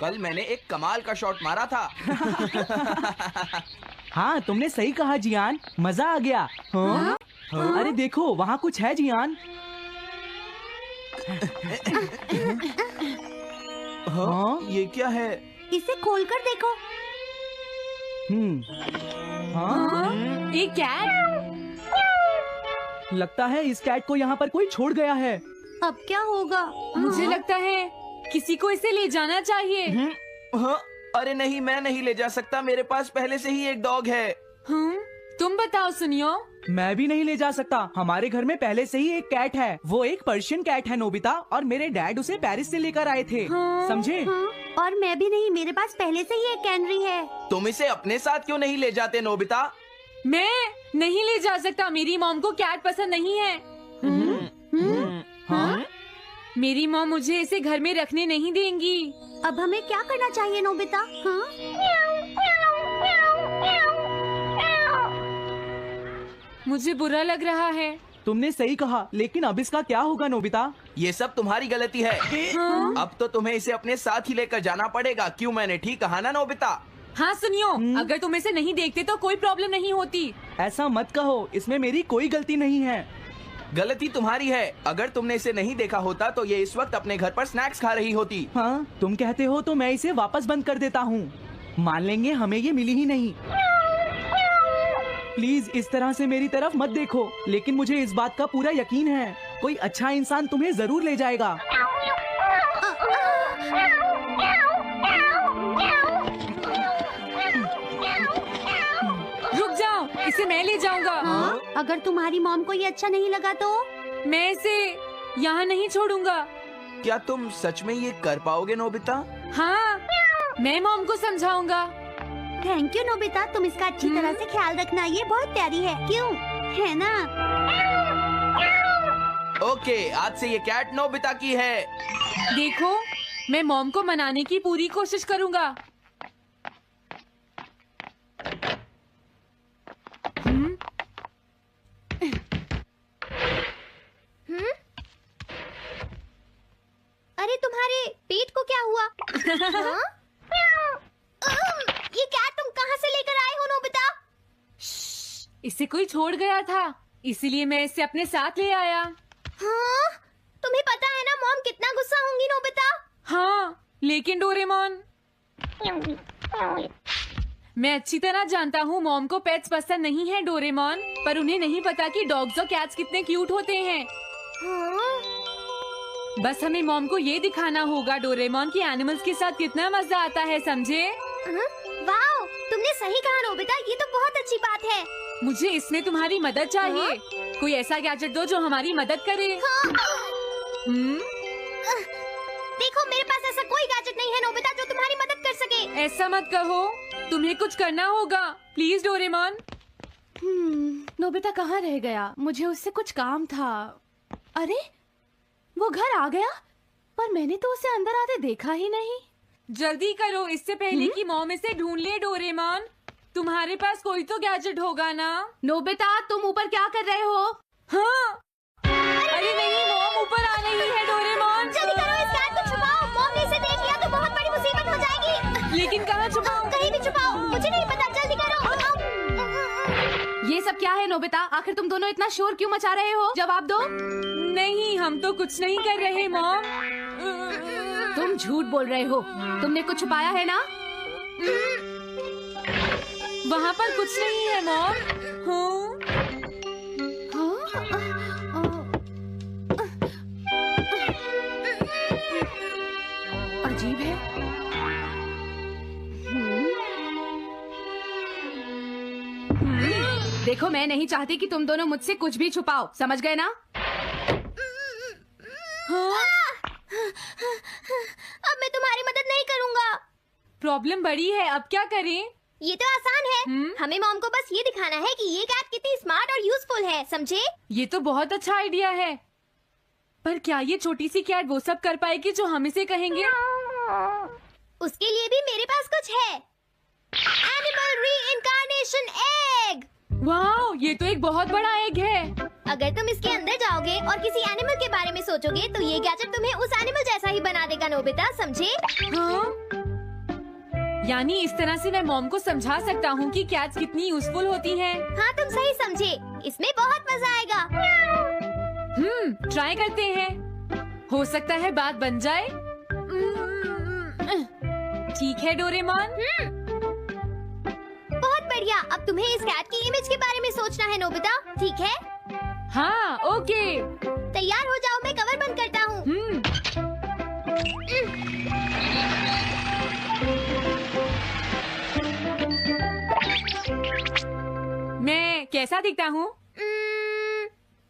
कल मैंने एक कमाल का शॉट मारा था। हाँ, तुमने सही कहा जियान, मजा आ गया। हाँ? हाँ? अरे देखो, वहाँ कुछ है जियान। हाँ? ये क्या है? इसे खोलकर देखो। हाँ? एक कैट। लगता है इस कैट को यहाँ पर कोई छोड़ गया है। अब क्या होगा? मुझे लगता है किसी को इसे ले जाना चाहिए। हाँ? अरे नहीं, मैं नहीं ले जा सकता, मेरे पास पहले से ही एक डॉग है। तुम बताओ सुनियो। मैं भी नहीं ले जा सकता, हमारे घर में पहले से ही एक कैट है। वो एक पर्शियन कैट है नोबिता, और मेरे डैड उसे पेरिस से लेकर आए थे। समझे? और मैं भी नहीं, मेरे पास पहले से ही एक कैनरी है। तुम इसे अपने साथ क्यों नहीं ले जाते नोबिता? मैं नहीं ले जा सकता, मेरी मॉम को कैट पसंद नहीं है। हाँ? मेरी मॉम मुझे इसे घर में रखने नहीं देंगी। अब हमें क्या करना चाहिए नोबिता? हाँ? मुझे बुरा लग रहा है। तुमने सही कहा, लेकिन अब इसका क्या होगा नोबिता? ये सब तुम्हारी गलती है। अब तो तुम्हें इसे अपने साथ ही लेकर जाना पड़ेगा। क्यों, मैंने ठीक कहा ना नोबिता? हाँ सुनियो, अगर तुम इसे नहीं देखते तो कोई प्रॉब्लम नहीं होती। ऐसा मत कहो, इसमें मेरी कोई गलती नहीं है। गलती तुम्हारी है। अगर तुमने इसे नहीं देखा होता तो ये इस वक्त अपने घर पर स्नैक्स खा रही होती। हाँ, तुम कहते हो तो मैं इसे वापस बंद कर देता हूँ। मान लेंगे हमें ये मिली ही नहीं। प्लीज इस तरह से मेरी तरफ मत देखो, लेकिन मुझे इस बात का पूरा यकीन है, कोई अच्छा इंसान तुम्हें जरूर ले जाएगा। रुक जाओ, इसे मैं ले जाऊंगा। अगर तुम्हारी मॉम को ये अच्छा नहीं लगा तो? मैं इसे यहाँ नहीं छोड़ूंगा। क्या तुम सच में ये कर पाओगे नोबिता? हाँ, मैं मॉम को समझाऊंगा। थैंक यू नोबिता, तुम इसका अच्छी तरह से ख्याल रखना, ये बहुत प्यारी है। क्यों, है ना? ओके, आज से ये कैट नोबिता की है। देखो, मैं मॉम को मनाने की पूरी कोशिश करूंगा। अरे तुम्हारे पेट को क्या हुआ? हाँ? ये कैट तुम कहाँ से लेकर आए हो नोबिता? इसे कोई छोड़ गया था, इसीलिए मैं इसे अपने साथ ले आया। हाँ? तुम्हें पता है ना मॉम कितना गुस्सा होंगी नोबिता? हाँ, लेकिन डोरेमोन, मैं अच्छी तरह जानता हूँ मॉम को पेट्स पसंद नहीं है डोरेमोन, पर उन्हें नहीं पता कि डॉग्स और कैट्स कितने क्यूट होते हैं। हाँ? बस हमें मॉम को ये दिखाना होगा डोरेमोन कि एनिमल्स के साथ कितना मजा आता है, समझे? वाओ, तुमने सही कहा नोबिता, ये तो बहुत अच्छी बात है। मुझे इसमें तुम्हारी मदद चाहिए। कोई ऐसा गैजेट दो जो हमारी मदद करे। देखो, मेरे पास ऐसा कोई गैजेट नहीं है नोबिता जो तुम्हारी मदद कर सके। ऐसा मत कहो, तुम्हें कुछ करना होगा, प्लीज डोरेमोन। नोबिता कहाँ रह गया? मुझे उससे कुछ काम था। अरे, वो घर आ गया, पर मैंने तो उसे अंदर आते देखा ही नहीं। जल्दी करो, इससे पहले कि मॉम इसे ढूंढ ले। डोरेमोन, तुम्हारे पास कोई तो गैजेट होगा ना? नोबिता, तुम ऊपर क्या कर रहे हो? हाँ, अरे नहीं, मॉम ऊपर आ रही है। डोरेमोन, जल्दी करो, इस कैट को छुपाओ। मॉम ने इसे देख लिया तो बहुत बड़ी मुसीबत हो जाएगी। लेकिन कहाँ छुपाऊं? कहीं भी छुपाओ, मुझे नहीं पता, जल्दी करो। ये सब क्या है नोबिता? आखिर तुम दोनों इतना शोर क्यों मचा रहे हो? जवाब दो। नहीं, हम तो कुछ नहीं कर रहे मॉम। तुम झूठ बोल रहे हो, तुमने कुछ छुपाया है ना? वहाँ पर कुछ नहीं है मॉम। अजीब है। देखो, मैं नहीं चाहती कि तुम दोनों मुझसे कुछ भी छुपाओ, समझ गए ना? अब मैं तुम्हारी मदद नहीं करूँगा। प्रॉब्लम बड़ी है, अब क्या करें? ये तो आसान है। हमें मॉम को बस ये दिखाना है कि ये कैट कितनी स्मार्ट और यूजफुल है, समझे? ये तो बहुत अच्छा आइडिया है, पर क्या ये छोटी सी कैट वो सब कर पाएगी जो हम इसे कहेंगे? उसके लिए भी मेरे पास कुछ है। Animal reincarnation egg. वाह, ये तो एक बहुत बड़ा एग है। अगर तुम इसके अंदर जाओगे और किसी एनिमल के बारे में सोचोगे तो ये गैजेट तुम्हें उस एनिमल जैसा ही बना देगा नोबिता, समझे? हाँ? यानी इस तरह से मैं मॉम को समझा सकता हूँ कि कैट्स कितनी यूजफुल होती हैं। हाँ तुम सही समझे, इसमें बहुत मजा आएगा। ट्राई करते हैं, हो सकता है बात बन जाए। ठीक है डोरेमोन। बहुत बढ़िया, अब तुम्हें इस कैट की इमेज के बारे में सोचना है नोबिता, ठीक है? हाँ ओके। तैयार हो जाओ, मैं कवर बंद करता हूँ। मैं कैसा दिखता हूँ?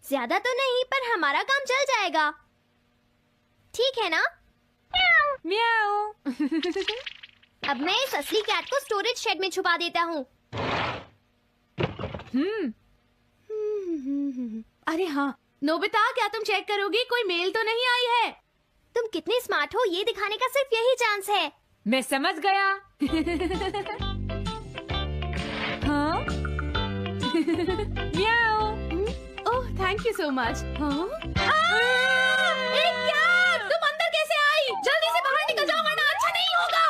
ज्यादा तो नहीं, पर हमारा काम चल जाएगा, ठीक है ना? म्याऊ। अब मैं इस असली कैट को स्टोरेज शेड में छुपा देता हूँ। अरे हाँ नोबिता, क्या तुम चेक करोगी कोई मेल तो नहीं आई है? तुम कितने स्मार्ट हो ये दिखाने का सिर्फ यही चांस है। मैं समझ गया। हाँ? म्याऊ। Oh thank you so much. तुम अंदर कैसे आई? जल्दी से बाहर निकल जाओ वरना अच्छा नहीं होगा।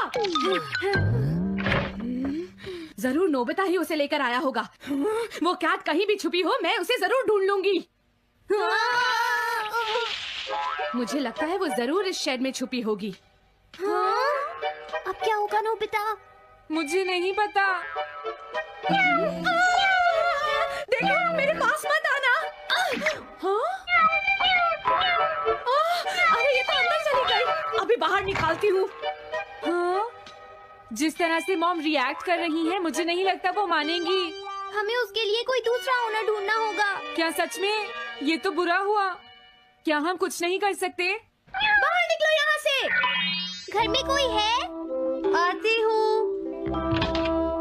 जरूर नोबिता ही उसे लेकर आया होगा। वो कैट कहीं भी छुपी हो, मैं उसे जरूर ढूंढ लूंगी। मुझे लगता है वो जरूर इस शेड में छुपी होगी। अब क्या होगा नोबिता? मुझे नहीं पता। देखो मेरे पास मत आना। अरे ये तो अंदर चली गई, अभी बाहर निकालती हूँ। हाँ? जिस तरह से मॉम रिएक्ट कर रही है, मुझे नहीं लगता वो मानेंगी। हमें उसके लिए कोई दूसरा ओनर ढूंढना होगा। क्या सच में? ये तो बुरा हुआ। क्या हम कुछ नहीं कर सकते? बाहर निकलो यहाँ से। घर में कोई है? आती हूँ।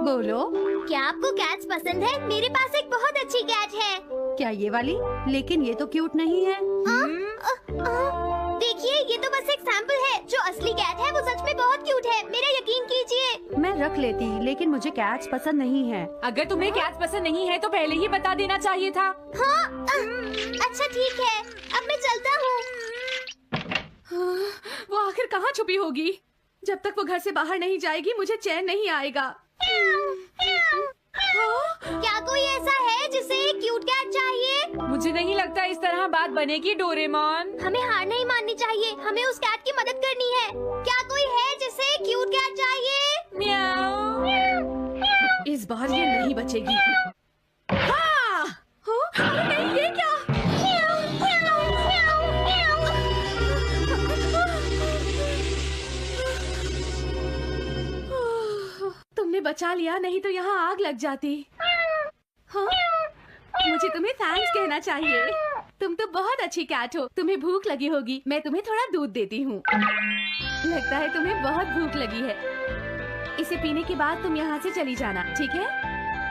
बोलो। क्या आपको कैट्स पसंद है? मेरे पास एक बहुत अच्छी कैट है। क्या ये वाली? लेकिन ये तो क्यूट नहीं है। देखिए ये तो बस एक सैंपल है, जो असली कैट है वो सच में बहुत क्यूट है, मेरा यकीन कीजिए। मैं रख लेती, लेकिन मुझे कैट्स पसंद नहीं है। अगर तुम्हें कैट्स पसंद नहीं है तो पहले ही बता देना चाहिए था। हाँ अच्छा ठीक है, अब मैं चलता हूँ। वो आखिर कहाँ छुपी होगी? जब तक वो घर से बाहर नहीं जाएगी मुझे चैन नहीं आएगा। क्या कोई ऐसा है जिसे एक क्यूट कैट चाहिए? मुझे नहीं लगता इस तरह बात बनेगी डोरेमोन। हमें हार नहीं माननी चाहिए, हमें उस कैट की मदद करनी है। क्या कोई है जिसे एक क्यूट कैट चाहिए? म्याऊ। इस बार ये नहीं बचेगी। हाँ! अरे नहीं, ये क्या? तुमने बचा लिया, नहीं तो यहाँ आग लग जाती। हाँ? मुझे तुम्हें थैंक्स कहना चाहिए। तुम तो बहुत अच्छी कैट हो। तुम्हें भूख लगी होगी, मैं तुम्हें थोड़ा दूध देती हूँ। लगता है तुम्हें बहुत भूख लगी है। इसे पीने के बाद तुम यहाँ से चली जाना, ठीक है?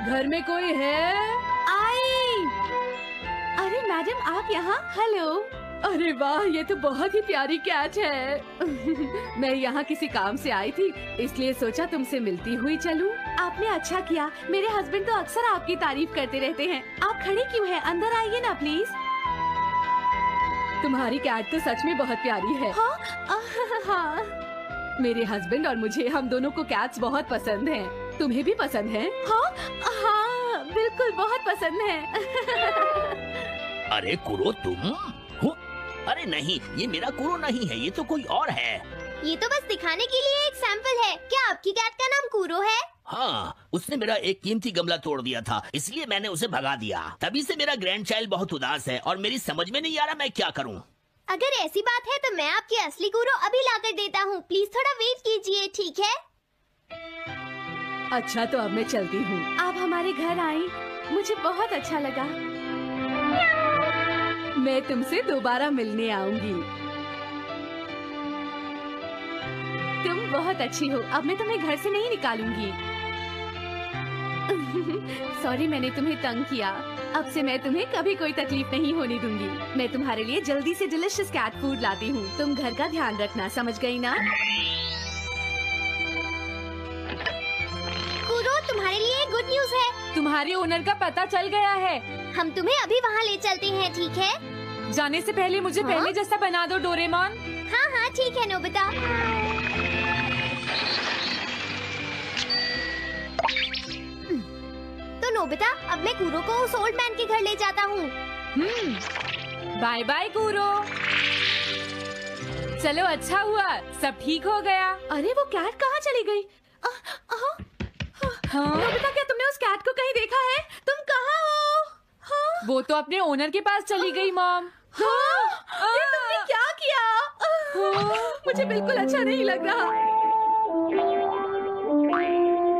घर में कोई है? आई! अरे मैडम आप यहाँ? हेलो। अरे वाह, ये तो बहुत ही प्यारी कैट है। मैं यहाँ किसी काम से आई थी, इसलिए सोचा तुमसे मिलती हुई चलूं। आपने अच्छा किया, मेरे हस्बैंड तो अक्सर आपकी तारीफ करते रहते हैं। आप खड़े क्यों हैं? अंदर आइए ना प्लीज। तुम्हारी कैट तो सच में बहुत प्यारी है। हाँ। मेरे हस्बैंड और मुझे, हम दोनों को कैट्स बहुत पसंद हैं। तुम्हें भी पसंद है? हाँ बिल्कुल बहुत पसंद है। अरे कुरो तुम हो? अरे नहीं, ये मेरा कुरो नहीं है, ये तो कोई और है। ये तो बस दिखाने के लिए एक सैंपल है। क्या आपकी कैट का नाम कुरो है? हाँ, उसने मेरा एक कीमती गमला तोड़ दिया था, इसलिए मैंने उसे भगा दिया। तभी से मेरा ग्रैंड चाइल्ड बहुत उदास है और मेरी समझ में नहीं आ रहा मैं क्या करूँ। अगर ऐसी बात है तो मैं आपकी असली कुरो अभी लाकर देता हूँ। प्लीज थोड़ा वेट कीजिए, ठीक है? अच्छा तो अब मैं चलती हूँ। आप हमारे घर आई, मुझे बहुत अच्छा लगा। मैं तुमसे दोबारा मिलने आऊंगी। तुम बहुत अच्छी हो, अब मैं तुम्हें घर से नहीं निकालूंगी। सॉरी मैंने तुम्हें तंग किया। अब से मैं तुम्हें कभी कोई तकलीफ नहीं होने दूंगी। मैं तुम्हारे लिए जल्दी से डिलिशियस कैट फूड लाती हूँ। तुम घर का ध्यान रखना, समझ गई ना? कुरो तुम्हारे लिए गुड न्यूज है। तुम्हारे ओनर का पता चल गया है। हम तुम्हें अभी वहाँ ले चलते हैं, ठीक है? जाने से पहले मुझे हाँ? पहले जैसा बना दो डोरेमोन। हाँ हाँ ठीक है नोबिता। नोबिता, अब मैं कूरो को उस ओल्ड मैन के घर ले जाता हूँ। Bye bye Kuro. चलो अच्छा हुआ, सब ठीक हो गया। अरे वो कैट कहाँ चली गई? नोबिता, क्या तुमने उस कैट को कहीं देखा है? तुम कहाँ हो? हाँ? वो तो अपने ओनर के पास चली गई मॉम। हाँ? ये तुमने क्या किया? मुझे बिल्कुल अच्छा नहीं लग रहा।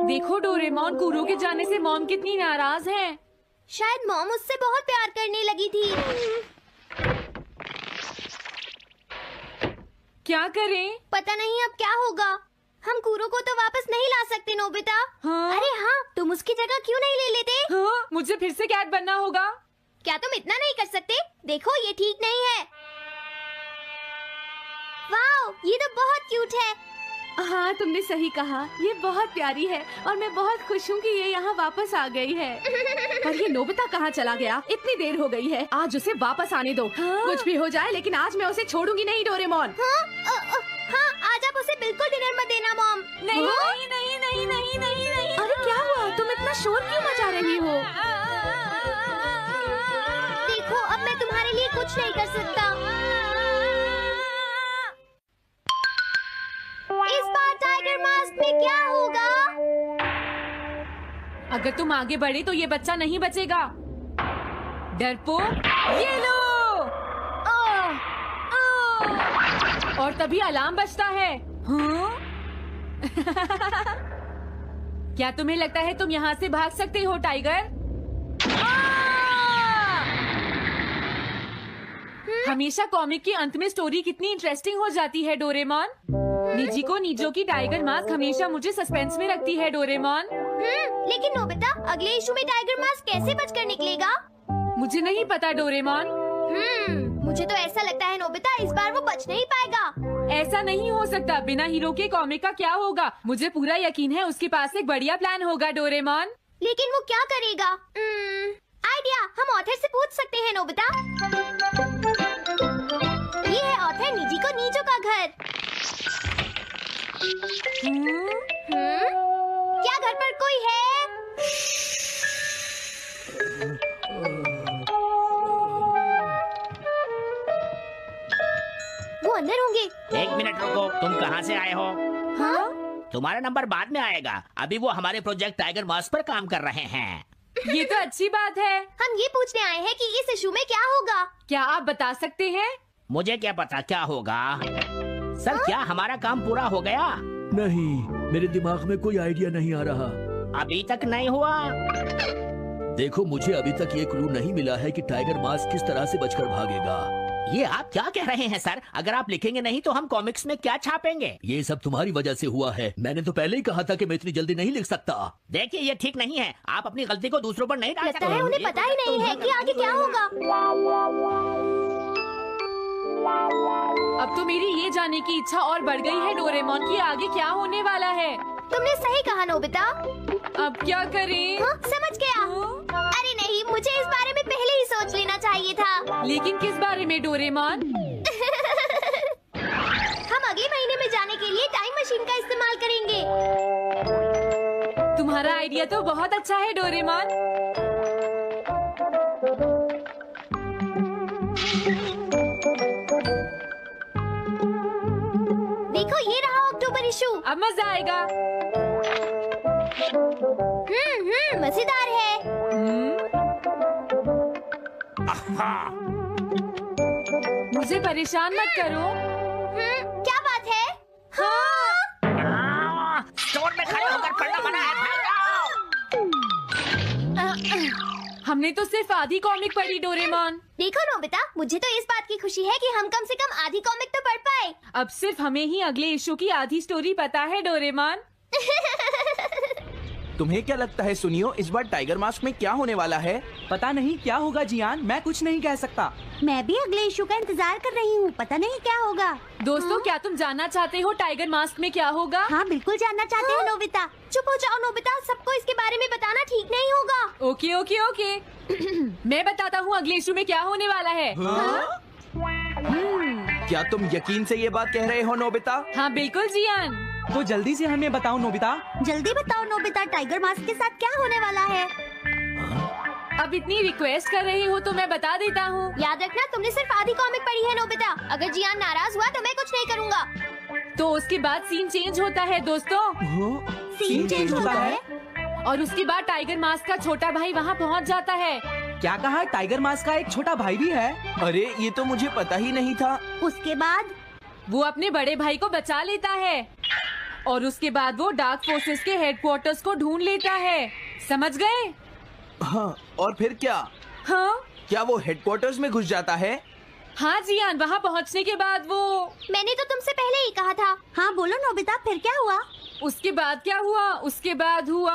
देखो डोरेमोन, कूरो के जाने से मॉम कितनी नाराज हैं। शायद मॉम उससे बहुत प्यार करने लगी थी। क्या करें? पता नहीं अब क्या होगा। हम कूरो को तो वापस नहीं ला सकते नोबिता। हाँ? अरे हाँ, तुम उसकी जगह क्यों नहीं ले लेते? हाँ? मुझे फिर से कैट बनना होगा। क्या तुम इतना नहीं कर सकते? देखो ये ठीक नहीं है। वाओ, ये तो बहुत क्यूट है। हाँ, तुमने सही कहा, ये बहुत प्यारी है और मैं बहुत खुश हूँ कि ये यहाँ वापस आ गई है। पर ये नोबिता कहाँ चला गया? इतनी देर हो गई है, आज उसे वापस आने दो। कुछ भी हो जाए, लेकिन आज मैं उसे छोड़ूंगी नहीं डोरेमोन। हाँ, आज आप उसे बिल्कुल डिनर मत देना मॉम। नहीं नहीं नहीं नहीं नहीं नहीं नहीं। अरे क्या हुआ? तुम इतना शोर क्यों मचा रही हो? देखो, अब मैं तुम्हारे लिए कुछ नहीं कर सकता। इस बार टाइगर मास्क में क्या होगा? अगर तुम आगे बढ़े तो ये बच्चा नहीं बचेगा। डरपोक, ये लो। और तभी अलार्म बजता है। हाँ? क्या तुम्हें लगता है तुम यहाँ से भाग सकते हो टाइगर? हमेशा कॉमिक के अंत में स्टोरी कितनी इंटरेस्टिंग हो जाती है डोरेमोन। निजिको नीजो की टाइगर मास्क हमेशा मुझे सस्पेंस में रखती है डोरेमोन। लेकिन नोबिता, अगले इशू में टाइगर मास्क कैसे बचकर निकलेगा? मुझे नहीं पता डोरेमोन। मुझे तो ऐसा लगता है नोबिता, इस बार वो बच नहीं पाएगा। ऐसा नहीं हो सकता। बिना हीरो के कॉमिक का क्या होगा? मुझे पूरा यकीन है उसके पास एक बढ़िया प्लान होगा डोरेमोन। लेकिन वो क्या करेगा? आइडिया, हम ऑथर से पूछ सकते हैं नोबिता। ये है ऑथर निजिको नीजो का घर। क्या घर पर कोई है? वो अंदर होंगे। एक मिनट रुको, तुम कहाँ से आए हो? हाँ? तुम्हारा नंबर बाद में आएगा, अभी वो हमारे प्रोजेक्ट टाइगर मास्क पर काम कर रहे हैं। ये तो अच्छी बात है। हम ये पूछने आए हैं कि इस इशू में क्या होगा। क्या आप बता सकते हैं? मुझे क्या पता क्या होगा। सर, क्या हमारा काम पूरा हो गया? नहीं, मेरे दिमाग में कोई आइडिया नहीं आ रहा। अभी तक नहीं हुआ। देखो, मुझे अभी तक ये क्लू नहीं मिला है कि टाइगर मास्क किस तरह से बचकर भागेगा। ये आप क्या कह रहे हैं सर? अगर आप लिखेंगे नहीं तो हम कॉमिक्स में क्या छापेंगे? ये सब तुम्हारी वजह से हुआ है। मैंने तो पहले ही कहा था कि मैं इतनी जल्दी नहीं लिख सकता। देखिए, ये ठीक नहीं है। आप अपनी गलती को दूसरों पर नहीं डाल लगता सकते। है उन्हें पता ही नहीं है कि आगे क्या होगा। अब तो मेरी ये जानने की इच्छा और बढ़ गई है डोरेमोन कि आगे क्या होने वाला है। तुमने सही कहा नोबिता। अब क्या करें? हाँ, समझ गया। अरे नहीं, मुझे इस बारे में पहले ही सोच लेना चाहिए था। लेकिन किस बारे में डोरेमोन? हम अगले महीने में जाने के लिए टाइम मशीन का इस्तेमाल करेंगे। तुम्हारा आइडिया तो बहुत अच्छा है डोरेमोन। देखो, ये रहा अक्टूबर इशू। अब मजा आएगा। मजेदार है। मुझे परेशान मत करो। क्या बात है? हाँ। स्टोर में खड़े होकर पढ़ना मना है, भाग जाओ। हमने तो सिर्फ आधी कॉमिक पढ़ी डोरेमोन। देखो नोबिता, मुझे तो इस बात की खुशी है कि हम कम से कम आधी कॉमिक तो पढ़ पाए। अब सिर्फ हमें ही अगले इशू की आधी स्टोरी पता है डोरेमोन। तुम्हें क्या लगता है सुनियो, इस बार टाइगर मास्क में क्या होने वाला है? पता नहीं क्या होगा जियान, मैं कुछ नहीं कह सकता। मैं भी अगले इशू का इंतजार कर रही हूँ, पता नहीं क्या होगा। दोस्तों, क्या तुम जानना चाहते हो टाइगर मास्क में क्या होगा? हाँ, बिल्कुल जानना चाहते हैं नोबिता। चुप हो जाओ नोबिता, सबको इसके बारे में बताना ठीक नहीं होगा। Okay okay okay. मैं बताता हूँ अगले इशू में क्या होने वाला है। क्या तुम यकीन से ये बात कह रहे हो नोबिता? हाँ बिल्कुल जियान। तो जल्दी से हमें बताओ नोबिता। जल्दी बताओ नोबिता, टाइगर मास्क के साथ क्या होने वाला है? अब इतनी रिक्वेस्ट कर रही हो तो मैं बता देता हूँ। याद रखना, तुमने सिर्फ आधी कॉमिक पढ़ी है नोबिता। अगर जियान नाराज हुआ तो मैं कुछ नहीं करूँगा। तो उसके बाद सीन चेंज होता है दोस्तों, सीन चेंज होता है? और उसके बाद टाइगर मास्क का छोटा भाई वहाँ पहुँच जाता है। क्या कहा? टाइगर मास्क का एक छोटा भाई भी है? अरे ये तो मुझे पता ही नहीं था। उसके बाद वो अपने बड़े भाई को बचा लेता है और उसके बाद वो डार्क फोर्सेस के हेडक्वार्टर्स को ढूंढ लेता है। समझ गए? हाँ, और फिर क्या? हाँ क्या वो हेडक्वार्टर्स में घुस जाता है? हाँ जियान, वहाँ पहुँचने के बाद वो, मैंने तो तुमसे पहले ही कहा था। हाँ बोलो नोबिता, फिर क्या हुआ? उसके बाद क्या हुआ? उसके बाद हुआ,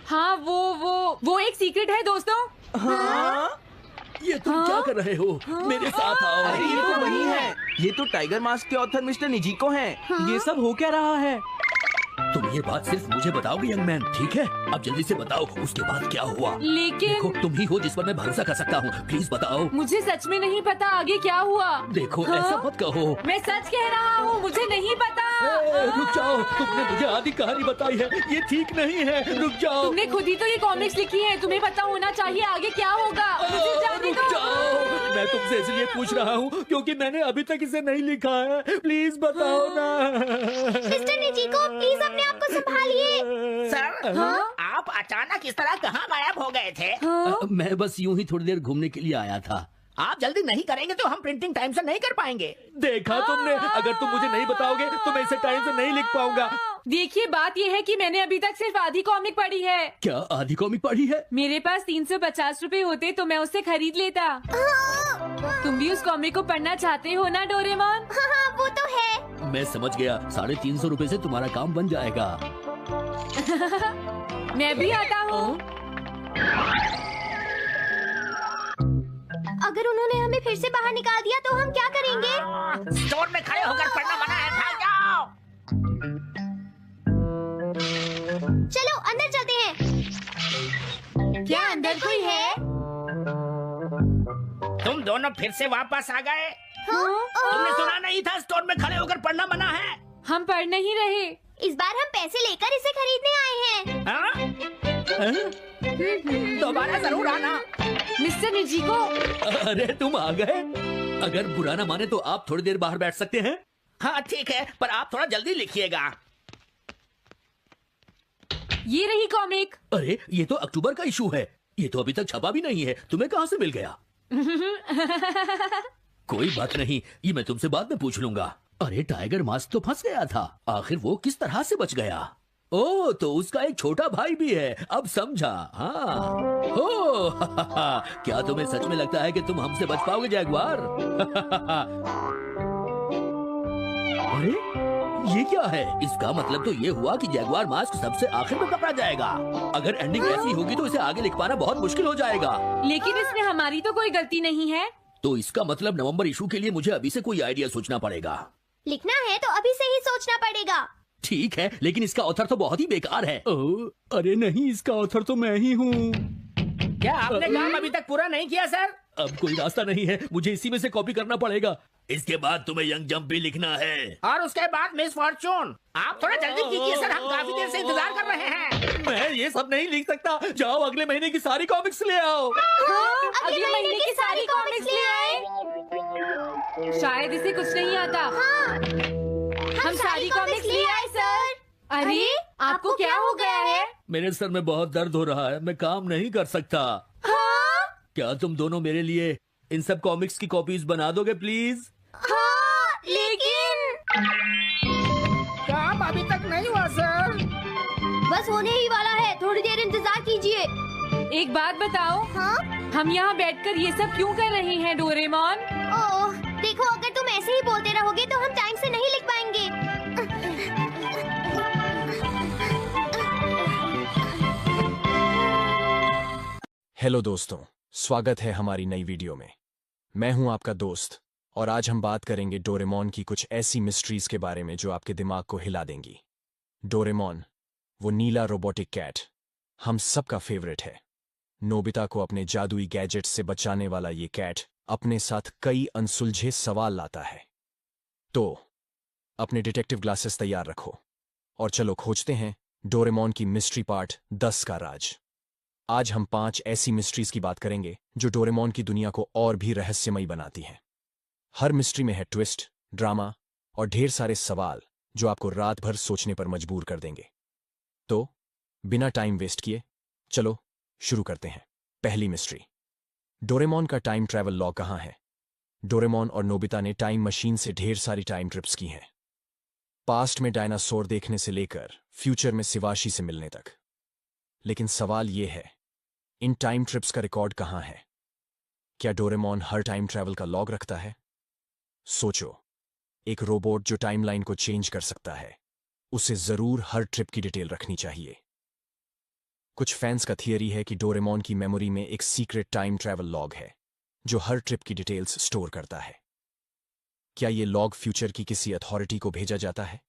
हाँ वो एक सीक्रेट है दोस्तों। हाँ? ये तुम क्या कर रहे हो? मेरे साथ आओ। अरे ये तो वही है। ये तो टाइगर मास्क के ऑथर मिस्टर निजिको हैं। ये सब हो क्या रहा है? तुम ये बात सिर्फ मुझे बताओगे यंग मैन, ठीक है? अब जल्दी से बताओ उसके बाद क्या हुआ। लेकिन देखो तुम ही हो जिस पर मैं भरोसा कर सकता हूँ, प्लीज बताओ। मुझे सच में नहीं पता आगे क्या हुआ। देखो हाँ? ऐसा मत कहो। मैं सच कह रहा हूँ, मुझे नहीं पता। रुक जाओ, तुमने मुझे आधी कहानी बताई है, ये ठीक नहीं है। रुक जाओ। तुमने खुद ही तो ये कॉमिक्स लिखी है, तुम्हें पता होना चाहिए आगे क्या होगा। मुझे जाने रुक दो। जाओ, मैं तुमसे इसलिए पूछ रहा हूँ क्योंकि मैंने अभी तक इसे नहीं लिखा है। प्लीज बताओ ना। मिस्टर निजिको, प्लीज अपने आप को संभालिए। सर, आप अचानक इस तरह कहाँ गायब हो गए थे? मैं बस यूं ही थोड़ी देर घूमने के लिए आया था। आप जल्दी नहीं करेंगे तो हम प्रिंटिंग टाइम से नहीं कर पाएंगे। देखा तुमने, अगर तुम मुझे नहीं बताओगे तो मैं इसे टाइम से नहीं लिख पाऊंगा। देखिए बात ये है कि मैंने अभी तक सिर्फ आधी कॉमिक पढ़ी है। क्या आधी कॉमिक पढ़ी है? मेरे पास 350 रुपए होते तो मैं उसे खरीद लेता। तुम भी उस कॉमिक को पढ़ना चाहते हो ना डोरेमोन? हाँ वो तो है। मैं समझ गया, 350 रुपए से तुम्हारा काम बन जाएगा। मैं भी आता हूँ। अगर उन्होंने हमें फिर से बाहर निकाल दिया तो हम क्या करेंगे? स्टोर में खड़े होकर पढ़ना मना है, भाग जाओ। चलो अंदर चलते हैं। क्या अंदर कोई है? तुम दोनों फिर से वापस आ गए। तुमने सुना नहीं था स्टोर में खड़े होकर पढ़ना मना है? हम पढ़ नहीं रहे। इस बार हम पैसे लेकर इसे खरीदने आए हैं। हाँ? दोबारा जरूर आना। मिस्टर निजिको, अरे तुम आ गए। अगर बुरा ना माने तो आप थोड़ी देर बाहर बैठ सकते हैं। हाँ ठीक है, पर आप थोड़ा जल्दी लिखिएगा। ये रही कॉमिक। अरे ये तो अक्टूबर का इशू है, ये तो अभी तक छपा भी नहीं है। तुम्हें कहाँ से मिल गया? कोई बात नहीं, ये मैं तुमसे बाद में पूछ लूंगा। अरे टाइगर मास्क तो फंस गया था, आखिर वो किस तरह से बच गया? ओ तो उसका एक छोटा भाई भी है, अब समझा। हाँ ओ क्या तुम्हें सच में लगता है कि तुम हमसे बच पाओगे जैगवार? अरे ये क्या है? इसका मतलब तो ये हुआ कि जैगवार मास्क सबसे आखिर में पकड़ा जाएगा। अगर एंडिंग ऐसी होगी तो इसे आगे लिख पाना बहुत मुश्किल हो जाएगा। लेकिन इसमें हमारी तो कोई गलती नहीं है। तो इसका मतलब नवंबर इशू के लिए मुझे अभी से कोई आइडिया सोचना पड़ेगा। लिखना है तो अभी से ही सोचना पड़ेगा। ठीक है, लेकिन इसका ऑथर तो बहुत ही बेकार है। अरे नहीं, इसका ऑथर तो मैं ही हूँ। क्या आपने काम अभी तक पूरा नहीं किया सर? अब कोई रास्ता नहीं है, मुझे इसी में से कॉपी करना पड़ेगा। इसके बाद तुम्हें यंग जंप भी लिखना है। और उसके बाद मिस फॉर्चून। आप थोड़ा जल्दी कीजिए सर, हम काफी देर से इंतजार कर रहे हैं। मैं ये सब नहीं लिख सकता। जाओ अगले महीने की सारी कॉमिक्स ले आओ। अगले महीने की सारी कॉमिक्स ले आए। शायद इसे कुछ नहीं आता। हम सारी कॉमिक्स ले आए सर। अरे आपको क्या हो गया है? मेरे सर में बहुत दर्द हो रहा है, मैं काम नहीं कर सकता। क्या तुम दोनों मेरे लिए इन सब कॉमिक्स की कॉपीज बना दोगे प्लीज? लेकिन काम अभी तक नहीं हुआ सर। बस होने ही वाला है, थोड़ी देर इंतजार कीजिए। एक बात बताओ, हम यहाँ बैठकर ये सब क्यों कर रहे हैं डोरेमोन? ओह देखो, अगर तुम ऐसे ही बोलते रहोगे तो हम टाइम से नहीं लिख पाएंगे। हेलो दोस्तों, स्वागत है हमारी नई वीडियो में। मैं हूं आपका दोस्त और आज हम बात करेंगे डोरेमोन की कुछ ऐसी मिस्ट्रीज के बारे में जो आपके दिमाग को हिला देंगी। डोरेमोन, वो नीला रोबोटिक कैट, हम सबका फेवरेट है। नोबिता को अपने जादुई गैजेट से बचाने वाला ये कैट अपने साथ कई अनसुलझे सवाल लाता है। तो अपने डिटेक्टिव ग्लासेस तैयार रखो और चलो खोजते हैं डोरेमोन की मिस्ट्री पार्ट 10 का राज। आज हम 5 ऐसी मिस्ट्रीज की बात करेंगे जो डोरेमोन की दुनिया को और भी रहस्यमयी बनाती हैं। हर मिस्ट्री में है ट्विस्ट, ड्रामा और ढेर सारे सवाल जो आपको रात भर सोचने पर मजबूर कर देंगे। तो बिना टाइम वेस्ट किए चलो शुरू करते हैं। पहली मिस्ट्री, डोरेमोन का टाइम ट्रैवल लॉग कहाँ है? डोरेमोन और नोबिता ने टाइम मशीन से ढेर सारी टाइम ट्रिप्स की हैं, पास्ट में डायनासोर देखने से लेकर फ्यूचर में शिवाशी से मिलने तक। लेकिन सवाल यह है, इन टाइम ट्रिप्स का रिकॉर्ड कहाँ है? क्या डोरेमोन हर टाइम ट्रैवल का लॉग रखता है? सोचो, एक रोबोट जो टाइमलाइन को चेंज कर सकता है, उसे जरूर हर ट्रिप की डिटेल रखनी चाहिए। कुछ फैंस का थियरी है कि डोरेमोन की मेमोरी में एक सीक्रेट टाइम ट्रैवल लॉग है जो हर ट्रिप की डिटेल्स स्टोर करता है। क्या ये लॉग फ्यूचर की किसी अथॉरिटी को भेजा जाता है?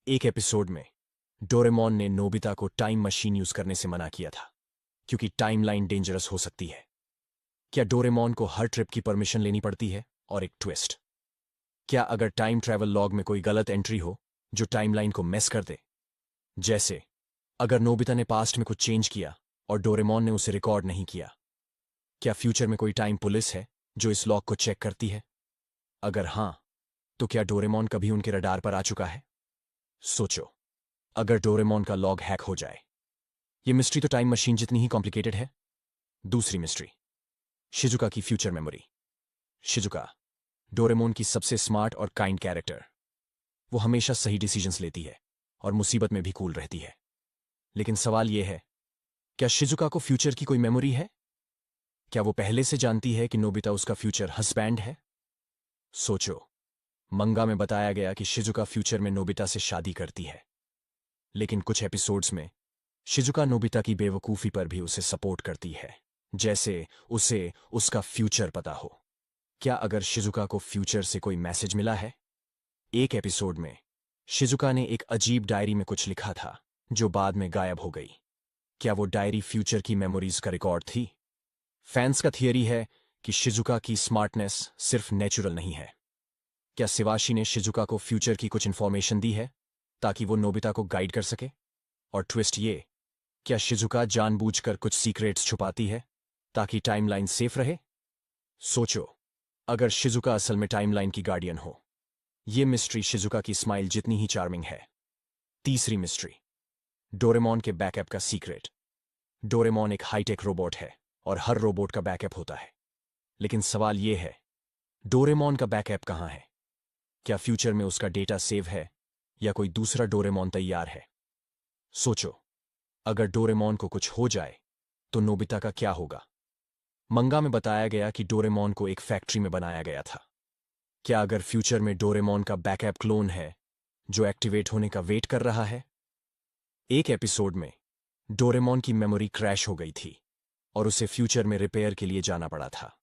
एक एपिसोड में डोरेमोन ने नोबिता को टाइम मशीन यूज करने से मना किया था क्योंकि टाइमलाइन डेंजरस हो सकती है। क्या डोरेमोन को हर ट्रिप की परमिशन लेनी पड़ती है? और एक ट्विस्ट, क्या अगर टाइम ट्रैवल लॉग में कोई गलत एंट्री हो जो टाइमलाइन को मेस कर दे? जैसे अगर नोबिता ने पास्ट में कुछ चेंज किया और डोरेमोन ने उसे रिकॉर्ड नहीं किया, क्या फ्यूचर में कोई टाइम पुलिस है जो इस लॉग को चेक करती है? अगर हां, तो क्या डोरेमोन कभी उनके रडार पर आ चुका है? सोचो, अगर डोरेमोन का लॉग हैक हो जाए। ये मिस्ट्री तो टाइम मशीन जितनी ही कॉम्प्लिकेटेड है। दूसरी मिस्ट्री, शिजुका की फ्यूचर मेमोरी। शिजुका डोरेमोन की सबसे स्मार्ट और काइंड कैरेक्टर। वो हमेशा सही डिसीजंस लेती है और मुसीबत में भी कूल रहती है। लेकिन सवाल यह है, क्या शिजुका को फ्यूचर की कोई मेमोरी है? क्या वो पहले से जानती है कि नोबिता उसका फ्यूचर हस्बैंड है? सोचो, मंगा में बताया गया कि शिजुका फ्यूचर में नोबिता से शादी करती है, लेकिन कुछ एपिसोड्स में शिजुका नोबिता की बेवकूफी पर भी उसे सपोर्ट करती है, जैसे उसे उसका फ्यूचर पता हो। क्या अगर शिजुका को फ्यूचर से कोई मैसेज मिला है? एक एपिसोड में शिजुका ने एक अजीब डायरी में कुछ लिखा था जो बाद में गायब हो गई। क्या वो डायरी फ्यूचर की मेमोरीज का रिकॉर्ड थी? फैंस का थियरी है कि शिजुका की स्मार्टनेस सिर्फ नेचुरल नहीं है। क्या शिवाशी ने शिजुका को फ्यूचर की कुछ इंफॉर्मेशन दी है ताकि वो नोबिता को गाइड कर सके? और ट्विस्ट ये, क्या शिजुका जानबूझकर कुछ सीक्रेट्स छुपाती है ताकि टाइमलाइन सेफ रहे? सोचो, अगर शिजुका असल में टाइमलाइन की गार्डियन हो। ये मिस्ट्री शिजुका की स्माइल जितनी ही चार्मिंग है। तीसरी मिस्ट्री, डोरेमोन के बैकअप का सीक्रेट। डोरेमोन एक हाईटेक रोबोट है और हर रोबोट का बैकअप होता है, लेकिन सवाल यह है, डोरेमोन का बैकअप कहां है? क्या फ्यूचर में उसका डेटा सेव है या कोई दूसरा डोरेमोन तैयार है? सोचो, अगर डोरेमोन को कुछ हो जाए तो नोबिता का क्या होगा? मंगा में बताया गया कि डोरेमोन को एक फैक्ट्री में बनाया गया था। क्या अगर फ्यूचर में डोरेमोन का बैकअप क्लोन है जो एक्टिवेट होने का वेट कर रहा है? एक एपिसोड में डोरेमोन की मेमोरी क्रैश हो गई थी और उसे फ्यूचर में रिपेयर के लिए जाना पड़ा था।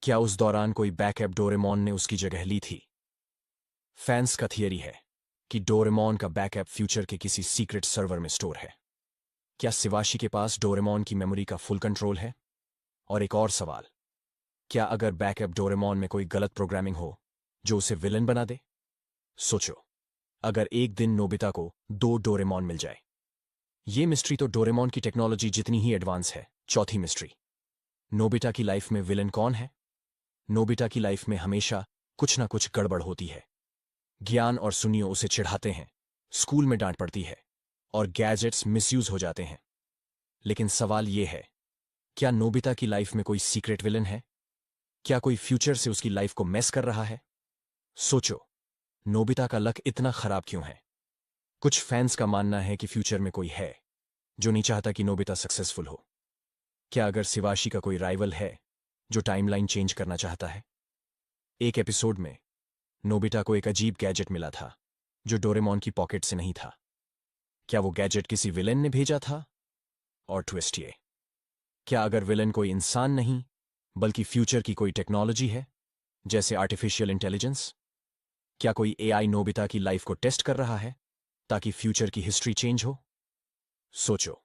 क्या उस दौरान कोई बैकअप डोरेमोन ने उसकी जगह ली थी? फैंस का थियरी है कि डोरेमोन का बैकअप फ्यूचर के किसी सीक्रेट सर्वर में स्टोर है। क्या शिवाशी के पास डोरेमोन की मेमोरी का फुल कंट्रोल है? और एक और सवाल, क्या अगर बैकअप डोरेमोन में कोई गलत प्रोग्रामिंग हो जो उसे विलन बना दे? सोचो, अगर एक दिन नोबिता को 2 डोरेमोन मिल जाए। ये मिस्ट्री तो डोरेमोन की टेक्नोलॉजी जितनी ही एडवांस है। चौथी मिस्ट्री, नोबिता की लाइफ में विलन कौन है? नोबिता की लाइफ में हमेशा कुछ ना कुछ गड़बड़ होती है। ज्ञान और सुनियो उसे चिढ़ाते हैं, स्कूल में डांट पड़ती है और गैजेट्स मिसयूज हो जाते हैं। लेकिन सवाल यह है, क्या नोबिता की लाइफ में कोई सीक्रेट विलन है? क्या कोई फ्यूचर से उसकी लाइफ को मेस कर रहा है? सोचो, नोबिता का लक इतना खराब क्यों है? कुछ फैंस का मानना है कि फ्यूचर में कोई है जो नहीं चाहता कि नोबिता सक्सेसफुल हो। क्या अगर शिवाशी का कोई राइवल है जो टाइमलाइन चेंज करना चाहता है? एक एपिसोड में नोबिता को एक अजीब गैजेट मिला था जो डोरेमोन की पॉकेट से नहीं था। क्या वो गैजेट किसी विलेन ने भेजा था? और ट्विस्ट ये, क्या अगर विलेन कोई इंसान नहीं बल्कि फ्यूचर की कोई टेक्नोलॉजी है, जैसे आर्टिफिशियल इंटेलिजेंस? क्या कोई एआई नोबिता की लाइफ को टेस्ट कर रहा है ताकि फ्यूचर की हिस्ट्री चेंज हो? सोचो,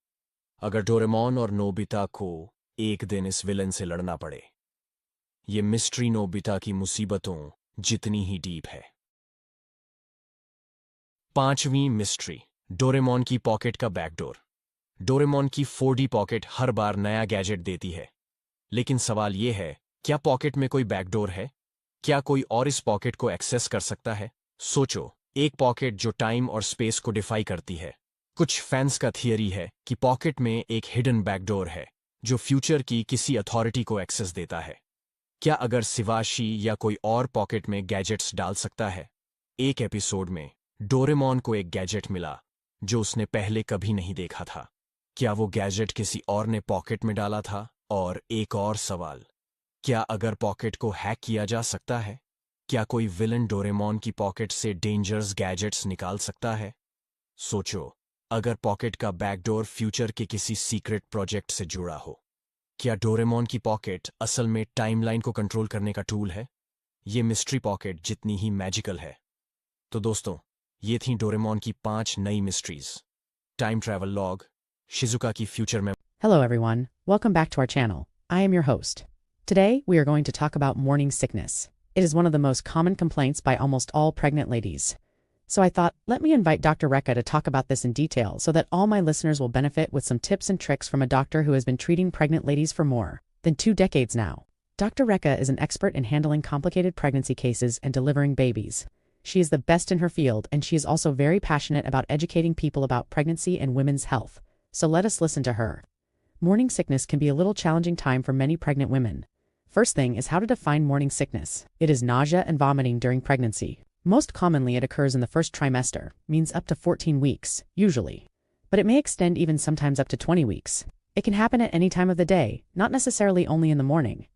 अगर डोरेमोन और नोबिता को एक दिन इस विलेन से लड़ना पड़े। ये मिस्ट्री नोबिता की मुसीबतों जितनी ही डीप है। पांचवीं मिस्ट्री, डोरेमोन की पॉकेट का बैकडोर। डोरेमोन की 4D पॉकेट हर बार नया गैजेट देती है, लेकिन सवाल ये है, क्या पॉकेट में कोई बैकडोर है? क्या कोई और इस पॉकेट को एक्सेस कर सकता है? सोचो, एक पॉकेट जो टाइम और स्पेस को डिफाई करती है। कुछ फैंस का थियरी है कि पॉकेट में एक हिडन बैकडोर है जो फ्यूचर की किसी अथॉरिटी को एक्सेस देता है। क्या अगर शिवाशी या कोई और पॉकेट में गैजेट्स डाल सकता है? एक एपिसोड में डोरेमोन को एक गैजेट मिला जो उसने पहले कभी नहीं देखा था। क्या वो गैजेट किसी और ने पॉकेट में डाला था? और एक और सवाल, क्या अगर पॉकेट को हैक किया जा सकता है? क्या कोई विलन डोरेमोन की पॉकेट से डेंजरस गैजेट्स निकाल सकता है? सोचो, अगर पॉकेट का बैकडोर फ्यूचर के किसी सीक्रेट प्रोजेक्ट से जुड़ा हो। क्या डोरेमोन की पॉकेट असल में टाइमलाइन को कंट्रोल करने का टूल है? ये मिस्ट्री पॉकेट जितनी ही मैजिकल है। तो दोस्तों, ये थी डोरेमोन की 5 नई mysteries. Time travel log, Shizuka की फ्यूचर में। Hello, everyone. Welcome back to our channel. I am your host. Today, we are going to talk about morning sickness. It is one of the most common complaints by almost all pregnant ladies. So I thought, let me invite Dr. Rekha to talk about this in detail so that all my listeners will benefit with some tips and tricks from a doctor who has been treating pregnant ladies for more than 2 decades now. Dr. Rekha is an expert in handling complicated pregnancy cases and delivering babies. She is the best in her field, and she is also very passionate about educating people about pregnancy and women's health. So let us listen to her. Morning sickness can be a little challenging time for many pregnant women. First thing is how to define morning sickness. It is nausea and vomiting during pregnancy. Most commonly it occurs in the first trimester, means up to 14 weeks, usually. But it may extend even sometimes up to 20 weeks. It can happen at any time of the day, not necessarily only in the morning.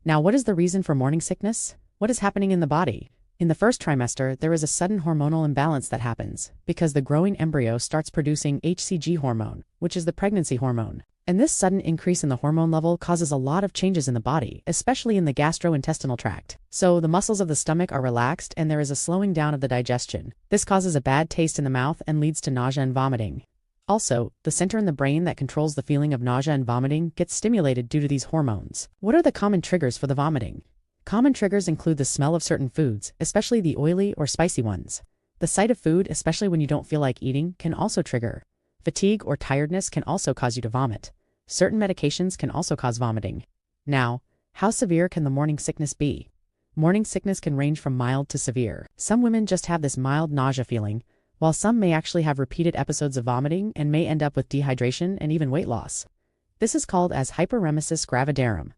Now, what is the reason for morning sickness? What is happening in the body? In the first trimester, there is a sudden hormonal imbalance that happens because the growing embryo starts producing HCG hormone, which is the pregnancy hormone. And this sudden increase in the hormone level causes a lot of changes in the body, especially in the gastrointestinal tract. So the muscles of the stomach are relaxed and there is a slowing down of the digestion. This causes a bad taste in the mouth and leads to nausea and vomiting. Also, the center in the brain that controls the feeling of nausea and vomiting gets stimulated due to these hormones. What are the common triggers for the vomiting? Common triggers include the smell of certain foods, especially the oily or spicy ones. The sight of food, especially when you don't feel like eating, can also trigger. Fatigue or tiredness can also cause you to vomit. Certain medications can also cause vomiting. Now, how severe can the morning sickness be? Morning sickness can range from mild to severe. Some women just have this mild nausea feeling, while some may actually have repeated episodes of vomiting and may end up with dehydration and even weight loss. This is called as hyperemesis gravidarum.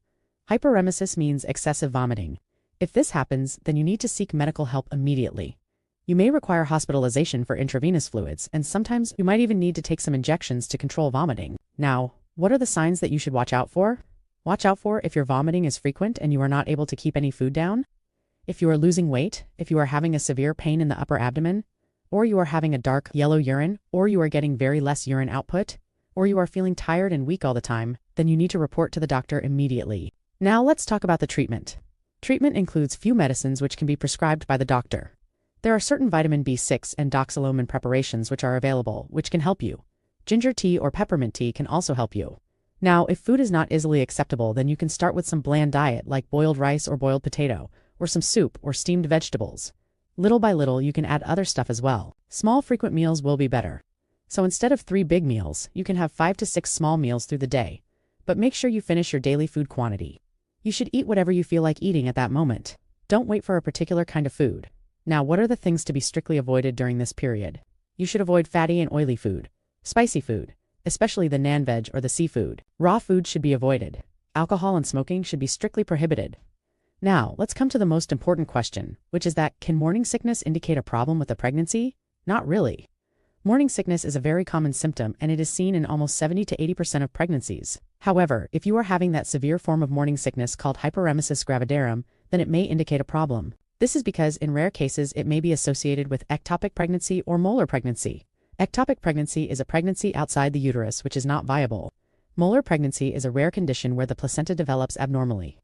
Hyperemesis means excessive vomiting. If this happens, then you need to seek medical help immediately. You may require hospitalization for intravenous fluids, and sometimes you might even need to take some injections to control vomiting. Now, what are the signs that you should watch out for? Watch out for if your vomiting is frequent and you are not able to keep any food down, if you are losing weight, if you are having a severe pain in the upper abdomen, or you are having a dark yellow urine, or you are getting very less urine output, or you are feeling tired and weak all the time, then you need to report to the doctor immediately. Now let's talk about the treatment. Treatment includes few medicines which can be prescribed by the doctor. There are certain vitamin B6 and doxylomin preparations which are available, which can help you. Ginger tea or peppermint tea can also help you. Now, if food is not easily acceptable, then you can start with some bland diet like boiled rice or boiled potato, or some soup or steamed vegetables. Little by little, you can add other stuff as well. Small frequent meals will be better. So instead of 3 big meals, you can have 5 to 6 small meals through the day. But make sure you finish your daily food quantity. You should eat whatever you feel like eating at that moment. Don't wait for a particular kind of food. Now, what are the things to be strictly avoided during this period? You should avoid fatty and oily food, spicy food, especially the non-veg or the seafood. Raw food should be avoided. Alcohol and smoking should be strictly prohibited. Now, let's come to the most important question, which is that, can morning sickness indicate a problem with the pregnancy? Not really. Morning sickness is a very common symptom and it is seen in almost 70 to 80% of pregnancies. However, if you are having that severe form of morning sickness called hyperemesis gravidarum, then it may indicate a problem. This is because in rare cases it may be associated with ectopic pregnancy or molar pregnancy. Ectopic pregnancy is a pregnancy outside the uterus which is not viable. Molar pregnancy is a rare condition where the placenta develops abnormally.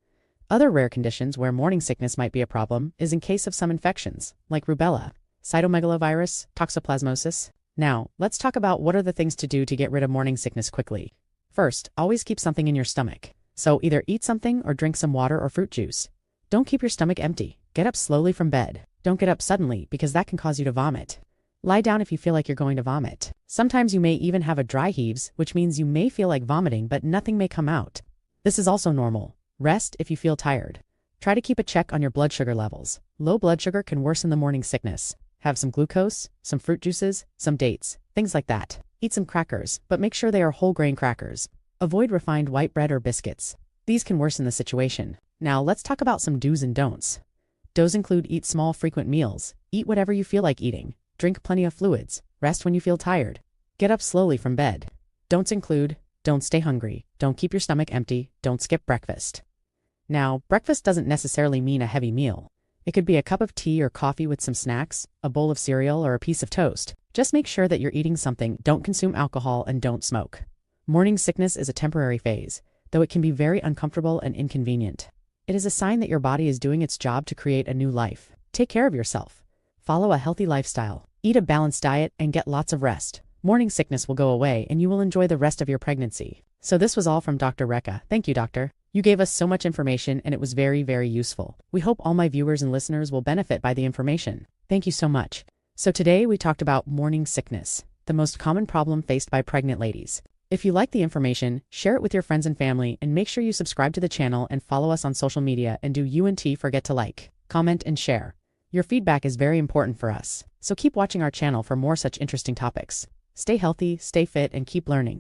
Other rare conditions where morning sickness might be a problem is in case of some infections, like rubella, cytomegalovirus, toxoplasmosis. Now, let's talk about what are the things to do to get rid of morning sickness quickly. First, always keep something in your stomach. So either eat something or drink some water or fruit juice. Don't keep your stomach empty. Get up slowly from bed. Don't get up suddenly because that can cause you to vomit. Lie down if you feel like you're going to vomit. Sometimes you may even have a dry heaves, which means you may feel like vomiting but nothing may come out. This is also normal. Rest if you feel tired. Try to keep a check on your blood sugar levels. Low blood sugar can worsen the morning sickness. Have some glucose, some fruit juices, some dates, things like that. Eat some crackers, but make sure they are whole grain crackers. Avoid refined white bread or biscuits. These can worsen the situation. Now let's talk about some do's and don'ts. Do's include eat small frequent meals, eat whatever you feel like eating, drink plenty of fluids, rest when you feel tired, get up slowly from bed. Don'ts include, don't stay hungry, don't keep your stomach empty, don't skip breakfast. Now, breakfast doesn't necessarily mean a heavy meal. It could be a cup of tea or coffee with some snacks, a bowl of cereal, or a piece of toast. Just make sure that you're eating something, don't consume alcohol, and don't smoke. Morning sickness is a temporary phase, though it can be very uncomfortable and inconvenient. It is a sign that your body is doing its job to create a new life. Take care of yourself. Follow a healthy lifestyle. Eat a balanced diet and get lots of rest. Morning sickness will go away and you will enjoy the rest of your pregnancy. So this was all from Dr. Rekha. Thank you, doctor. You gave us so much information and it was very, very useful. We hope all my viewers and listeners will benefit by the information. Thank you so much. So today we talked about morning sickness, the most common problem faced by pregnant ladies. If you like the information, share it with your friends and family and make sure you subscribe to the channel and follow us on social media and do forget to like, comment, and share. Your feedback is very important for us. So keep watching our channel for more such interesting topics. Stay healthy, stay fit, and keep learning.